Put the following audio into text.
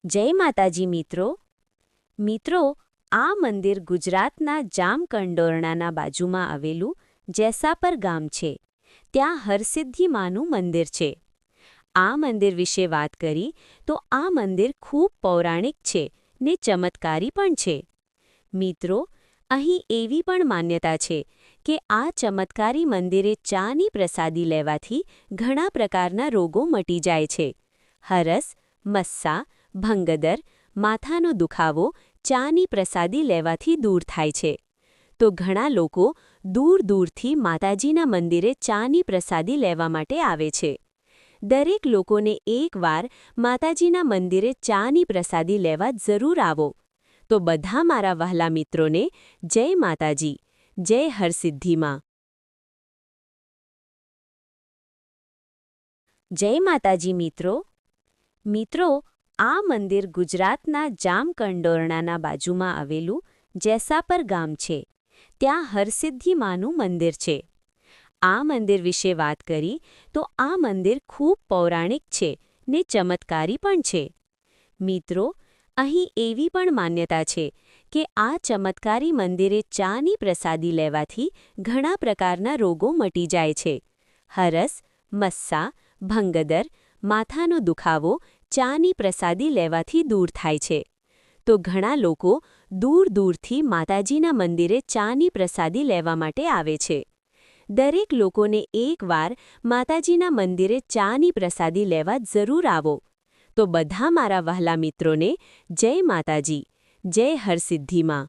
જય માતાજી મિત્રો, આ મંદિર ગુજરાતના જામકંડોરણાના બાજુમાં આવેલું જેસાપર ગામ છે. ત્યાં હરસિદ્ધિ માનું મંદિર છે. આ મંદિર વિશે વાત કરી તો આ મંદિર ખૂબ પૌરાણિક છે ને ચમત્કારી પણ છે. મિત્રો, અહીં એવી પણ માન્યતા છે કે આ ચમત્કારી મંદિરે ચાની પ્રસાદી લેવાથી ઘણા પ્રકારના રોગો મટી જાય છે. હરસ, મસ્સા, ભંગદર, માથાનો દુખાવો ચાની પ્રસાદી લેવાથી દૂર થાય છે. તો ઘણા લોકો દૂર દૂરથી માતાજીના મંદિરે ચાની પ્રસાદી લેવા માટે આવે છે. દરેક લોકોને એકવાર માતાજીના મંદિરે ચાની પ્રસાદી લેવા જરૂર આવો. તો બધા મારા વહાલા મિત્રોને જય માતાજી, જય હરસિદ્ધિમાં. જય માતાજી મિત્રો, આ મંદિર ગુજરાતના જામકંડોરણાના બાજુમાં આવેલું જેસાપર ગામ છે. ત્યાં હરસિદ્ધિ માનું મંદિર છે. આ મંદિર વિશે વાત કરી તો આ મંદિર ખૂબ પૌરાણિક છે ને ચમત્કારી પણ છે. મિત્રો, અહીં એવી પણ માન્યતા છે કે આ ચમત્કારી મંદિરે ચાની પ્રસાદી લેવાથી ઘણા પ્રકારના રોગો મટી જાય છે. હરસ, મસ્સા, ભંગદર, માથાનો દુખાવો ચાની પ્રસાદી લેવાથી દૂર થાય છે. તો ઘણા લોકો દૂર દૂરથી માતાજીના મંદિરે ચાની પ્રસાદી લેવા માટે આવે છે. દરેક લોકોને એકવાર માતાજીના મંદિરે ચાની પ્રસાદી લેવા જરૂર આવો. તો બધા મારા વહાલા મિત્રોને જય માતાજી, જય હરસિદ્ધિમાં.